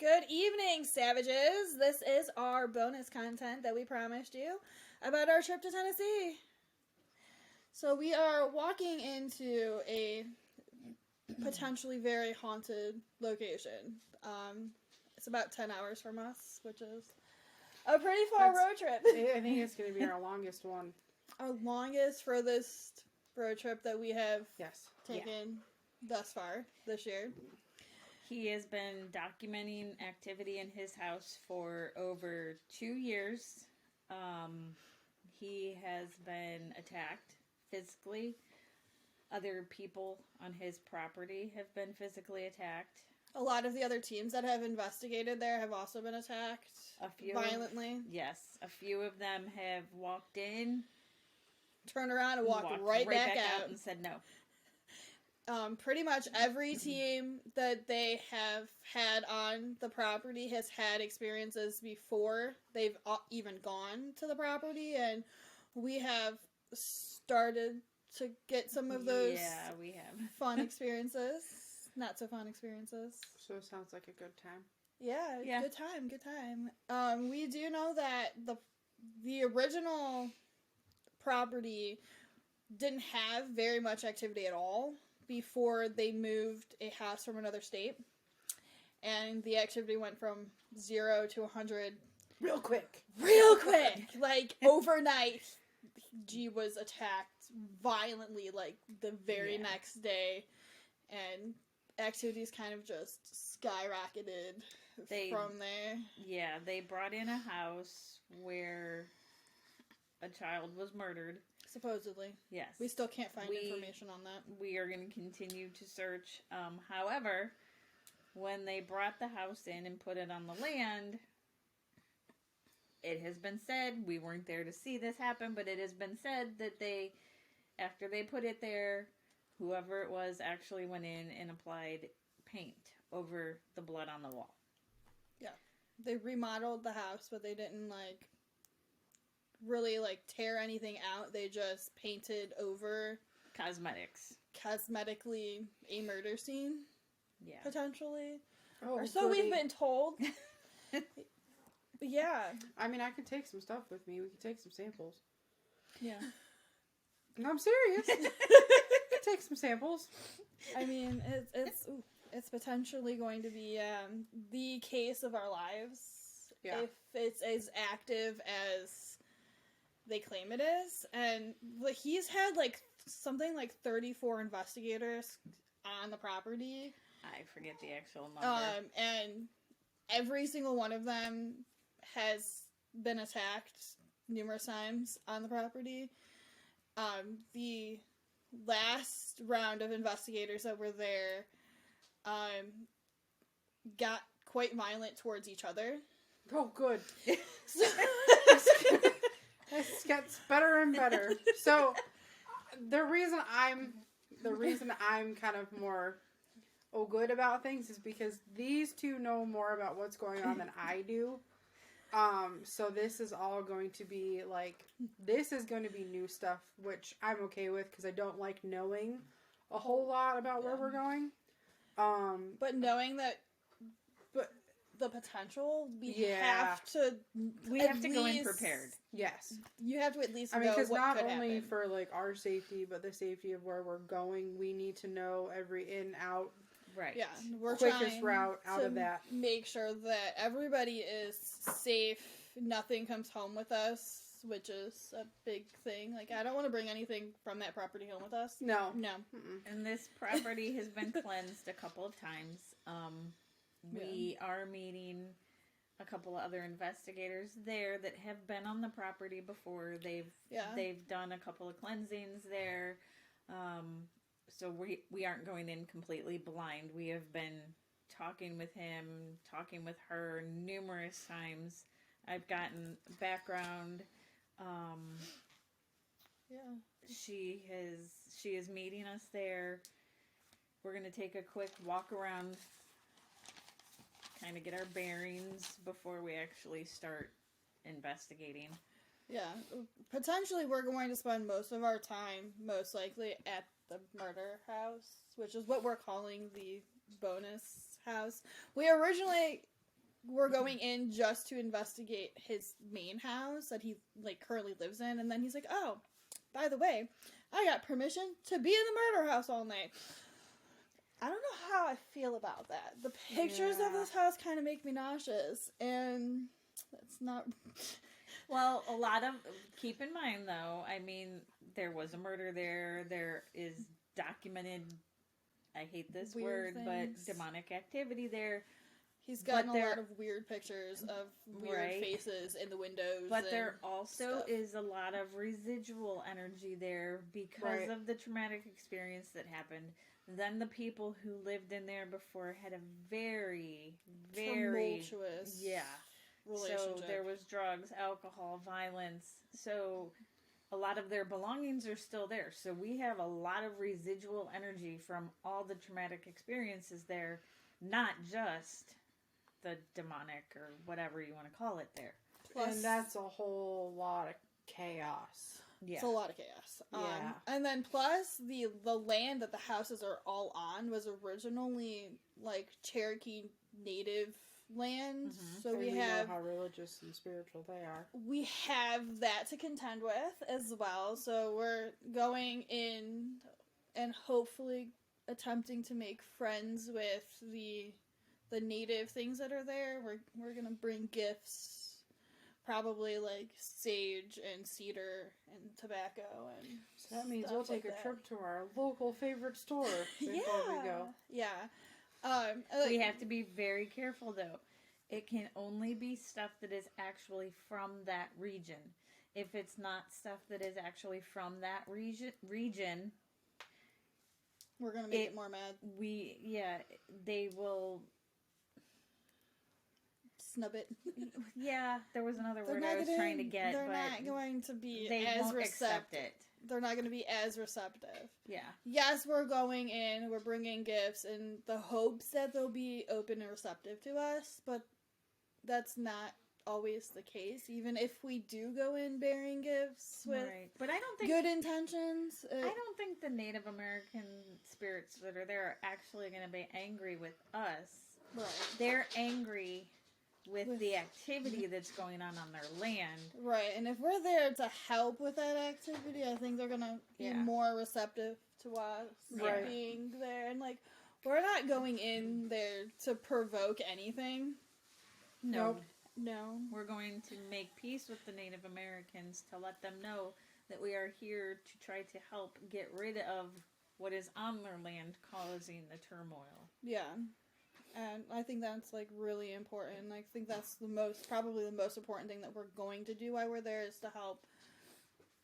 Good evening, savages. This is our bonus content that we promised you about our trip to Tennessee. So we are walking into a potentially very haunted location. It's about 10 hours from us, which is a pretty far road trip. I think it's going to be our longest one. Our longest, furthest road trip that we have taken thus far this year. He has been documenting activity in his house for over 2 years. He has been attacked physically. Other people on his property have been physically attacked. A lot of the other teams that have investigated there have also been attacked violently. Yes. A few of them have walked in, turned around and walked right back out and said no. Pretty much every team that they have had on the property has had experiences before they've even gone to the property, and we have started to get some of those we have fun experiences, not so fun experiences. So it sounds like a good time. Yeah. Good time. We do know that the original property didn't have very much activity at all before they moved a house from another state, and the activity went from 0 to 100 real quick. Like overnight. G was attacked violently like the very next day, and activities kind of just skyrocketed from there. Yeah, they brought in a house where a child was murdered. Supposedly. Yes. We still can't find information on that. We are going to continue to search. However, when they brought the house in and put it on the land, it has been said, we weren't there to see this happen, but it has been said that after they put it there, whoever it was actually went in and applied paint over the blood on the wall. Yeah. They remodeled the house, but they didn't, really tear anything out. They just painted over cosmetically a murder scene. Yeah. Potentially. Oh, or so we've been told. Yeah. I mean, I could take some stuff with me. We could take some samples. Yeah. No, I'm serious. Take some samples. I mean, it's potentially going to be the case of our lives. Yeah. If it's as active as they claim it is. And he's had something like 34 investigators on the property. I forget the actual number. And every single one of them has been attacked numerous times on the property. The last round of investigators that were there got quite violent towards each other. Oh, good. This gets better and better. So, the reason I'm kind of more good about things is because these two know more about what's going on than I do. So this is all going to be this is going to be new stuff, which I'm okay with because I don't like knowing a whole lot about where we're going. But knowing that, the potential, we have to go in prepared. Yes. You have to at least know because what not could only happen. for our safety, but the safety of where we're going, we need to know every in, out, right. Yeah, we're quickest route out of that. Make sure that everybody is safe, nothing comes home with us, which is a big thing. I don't want to bring anything from that property home with us. No. Mm-mm. And this property has been cleansed a couple of times. We are meeting a couple of other investigators there that have been on the property before. They've done a couple of cleansings there. So we aren't going in completely blind. We have been talking with him, talking with her numerous times. I've gotten background. She is meeting us there. We're going to take a quick walk around, kind of get our bearings before we actually start investigating. Yeah, potentially we're going to spend most of our time, most likely, at the murder house, which is what we're calling the bonus house. We originally we're going in just to investigate his main house that he like currently lives in, and then he's like, "Oh, by the way, I got permission to be in the murder house all night." I don't know how I feel about that. The pictures of this house kind of make me nauseous, and that's not. Well, a lot of, keep in mind though, I mean, there was a murder there. There is documented, I hate this Weird word, things. but demonic activity there. He's gotten But a there- lot of weird pictures of weird Right. faces in the windows. But and there also stuff. is a lot of residual energy there because Right. of the traumatic experience that happened. Then the people who lived in there before had a very, very tumultuous So relationship. there was drugs, alcohol, violence. So a lot of their belongings are still there. So we have a lot of residual energy from all the traumatic experiences there, not just the demonic or whatever you want to call it there. Plus- and that's a whole lot of chaos. Yeah. It's a lot of chaos. Yeah. And then plus the land that the houses are all on was originally like Cherokee Native land. Mhm. So And we know have how religious and spiritual they are. that to contend with as well. So we're going in and hopefully attempting to make friends with the native things that are there. We're gonna bring gifts, probably like sage and cedar and tobacco and. So that means stuff we'll take like a that. trip to our local favorite store before we go. Yeah. We have to be very careful though. It can only be stuff that is actually from that region. If it's not stuff that is actually from that region, We're gonna make it more mad. they will. Snub it. Yeah, there was another They're word not I was gonna- trying to get, They're but not going to be they as won't accept receptive. it. They're not going to be as receptive. Yeah, Yes, we're going in, we're bringing gifts in the hopes that they'll be open and receptive to us, but that's not always the case. Even if we do go in bearing gifts with right. But I don't think good intentions, I don't think the Native American spirits that are there are actually going to be angry with us. right. They're angry with With- the activity that's going on their land. Right, and if we're there to help with that activity, I think they're gonna be Yeah. more receptive to us Right. being there. And like, we're not going in there to provoke anything. No, Nope. No. we're going to make peace with the Native Americans to let them know that we are here to try to help get rid of what is on their land causing the turmoil. Yeah. And I think that's like really important. I think that's probably the most important thing that we're going to do while we're there is to help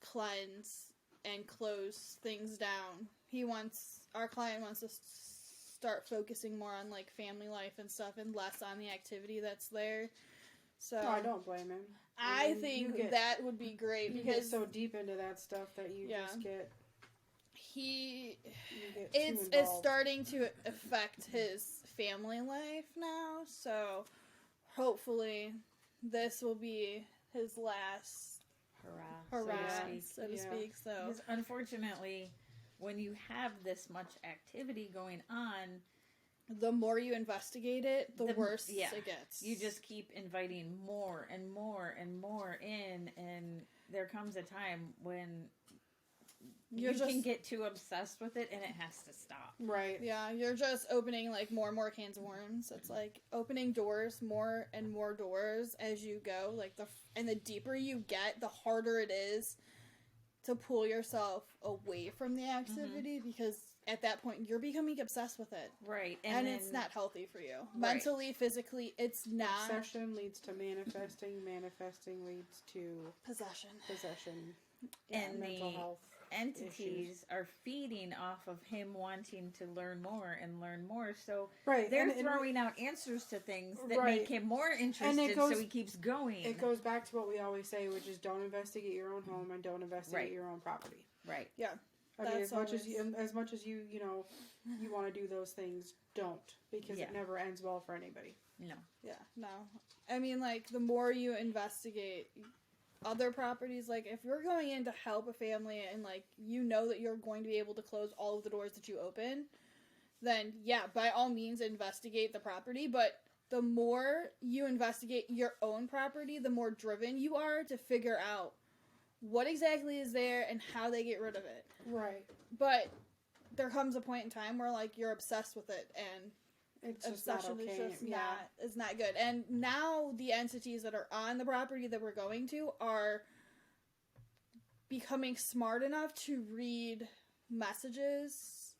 cleanse and close things down. Our client wants to start focusing more on like family life and stuff and less on the activity that's there. So No, I don't blame him. I mean, think you get- that would be great You get because so deep into that stuff that you Yeah. just get he you get it's too involved. starting to affect his family life now, so hopefully this will be his last hurrah, speak. so to Yeah. speak. So Because unfortunately, when you have this much activity going on, the more you investigate it, the worse yeah. it gets. you just keep inviting more and more and more in, and there comes a time when You're you can just- get too obsessed with it and it has to stop. Right. Yeah, you're just opening like more and more cans of worms. It's like opening doors, more and more doors as you go. Like the deeper you get, the harder it is to pull yourself away from the activity because at that point you're becoming obsessed with it, Right. and then- it's not healthy for you Right. mentally, physically. It's not Obsession leads to manifesting. Manifesting leads to possession. possession. And mental the health entities are feeding off of him wanting to learn more and learn more. So Right. they're and throwing out answers to things that Right. make him more interested, goes- so he keeps going. it goes back to what we always say, which is don't investigate your own home and don't investigate Right. your own property. Right. Yeah, I mean, That's as much as you you want to do those things, don't, because Yeah. it never ends well for anybody. No. yeah, no. I mean, like the more you investigate other properties, like if you're going in to help a family and like you know that you're going to be able to close all of the doors that you open, then yeah, by all means investigate the property, but the more you investigate your own property, the more driven you are to figure out what exactly is there and how they get rid of it. Right. But there comes a point in time where like you're obsessed with it, and It's just not obsession okay. is just not good. And now the entities that are on the property that we're going to are becoming smart enough to read messages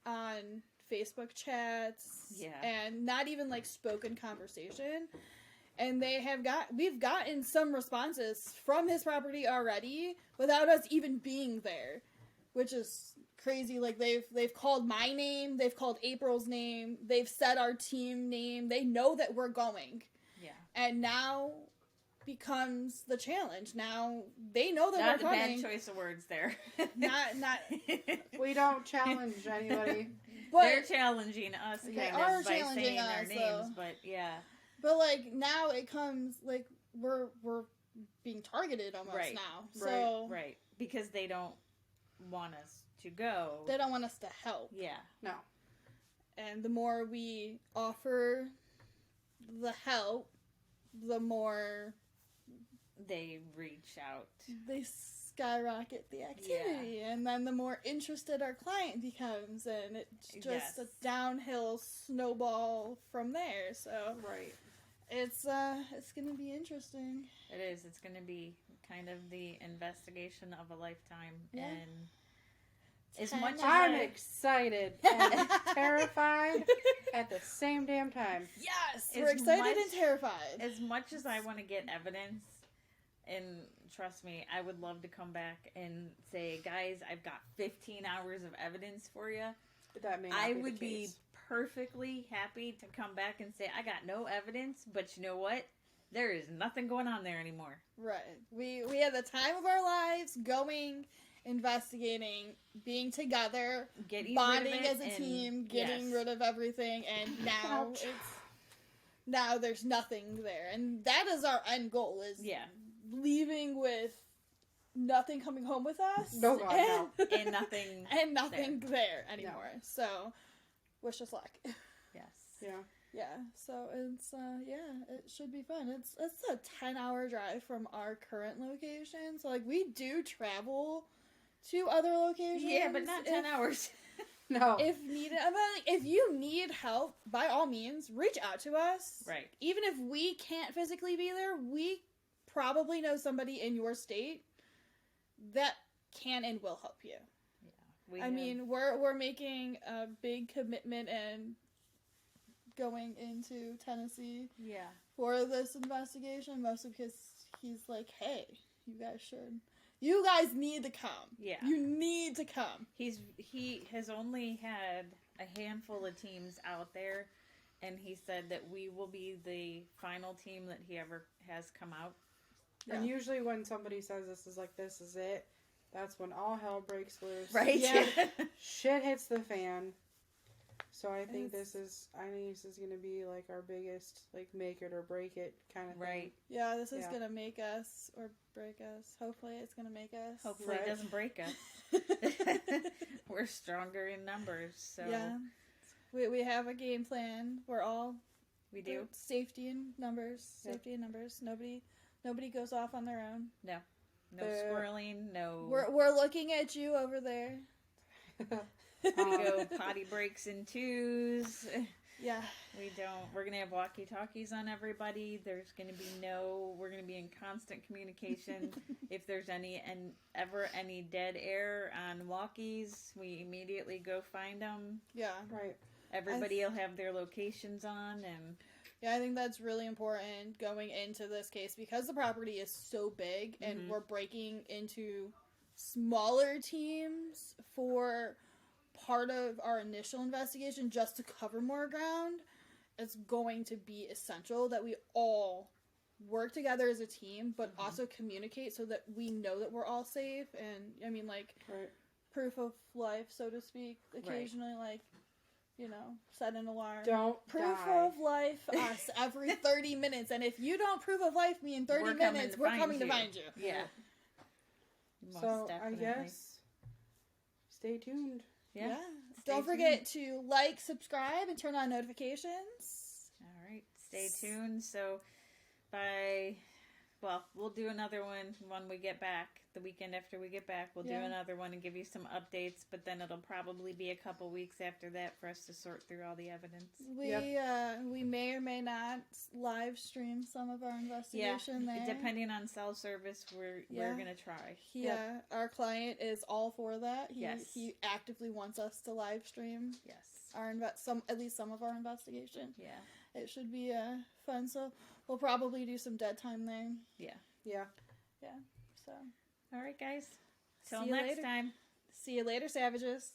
on Facebook chats, and not even like spoken conversation. And we've gotten some responses from his property already without us even being there, which is crazy. Like they've called my name, they've called April's name, they've said our team name. They know that we're going. Yeah. And now becomes the challenge. Now they know that Not we're a coming. bad choice of words there. Not We don't challenge anybody. but They're challenging us They kind are of by challenging saying our us, names, so. but yeah. but like now it comes like we're being targeted almost Right. now. Right. So Right. Because they don't want us to go. they don't want us to help. Yeah. No. And the more we offer the help, the more They reach out. they skyrocket the activity, and then the more interested our client becomes, and it's just Yes. a downhill snowball from there. So Right. it's gonna be interesting. It is. It's going to be kind of the investigation of a lifetime. Yeah. And as 10 much as I'm I, excited and terrified at the same damn time. Yes, As we're excited much- and terrified. as much as I want to get evidence, and trust me, I would love to come back and say, guys, I've got 15 hours of evidence for you. But that may not I be would the be case. perfectly happy to come back and say, I got no evidence, but you know what? There is nothing going on there anymore. Right. We had the time of our lives going, investigating, being together, Getting bonding rid of it as a and- team, getting yes. rid of everything, and now Ouch. now there's nothing there. And that is our end goal, is Yeah. leaving with nothing coming home with us. No, God, no. And nothing. and nothing there anymore. So wish us luck. Yes. Yeah. Yeah, so it's it should be fun. It's a 10-hour drive from our current location. So like we do travel to other locations. Yeah, but not 10 hours. No. If needed. I mean, like, if you need help, by all means, reach out to us. Right. Even if we can't physically be there, we probably know somebody in your state that can and will help you. We I have- mean, we're making a big commitment and going into Tennessee yeah. for this investigation, mostly because he's like, hey, you guys need to come. Yeah. You need to come. He has only had a handful of teams out there, and he said that we will be the final team that he ever has come out. And usually when somebody says this is it, that's when all hell breaks loose. Right? Yeah. Shit hits the fan. So I think It's- this is gonna be like our biggest like make it or break it kind of Right. Yeah, this is Yeah. going to make us or break us. Hopefully it's going to make us. Hopefully Right. it doesn't break us. We're stronger in numbers, so Yeah. We have a game plan. We're all we do. safety in numbers. Yep. Safety in numbers. Nobody goes off on their own. No The- squirreling, no We're looking at you over there. we go potty breaks in twos. Yeah. We don't. We're gonna have walkie-talkies on everybody. There's gonna be we're gonna be in constant communication. If there's ever any dead air on walkies, we immediately go find them. Yeah. Right. Everybody will have their locations on, and Yeah, I think that's really important going into this case because the property is so big and Mhm. we're breaking into smaller teams for part of our initial investigation just to cover more ground. It's going to be essential that we all work together as a team, but also communicate so that we know that we're all safe. And I mean, like, Right. proof of life, so to speak, occasionally, like, set an alarm. Don't Proof die. of life us every 30 minutes. And if you don't proof of life me in 30 We're coming minutes, to we're find coming to you. find you. yeah. Most So definitely. I guess stay tuned. Yeah. Don't Stay forget to like, subscribe, and turn on notifications. All right. stay tuned. So we'll do another one when we get back. The weekend after we get back, we'll do another one and give you some updates. But then it'll probably be a couple weeks after that for us to sort through all the evidence. We may or may not live stream some of our investigation there. Depending on cell service, we're gonna try. Our client is all for that. Yes. He actively wants us to live stream. Yes. At least some of our investigation. Yeah. It should be fun. So we'll probably do some dead time there. Yeah. Yeah. Yeah. So. All right, guys. Till See you next later. time. See you later, savages.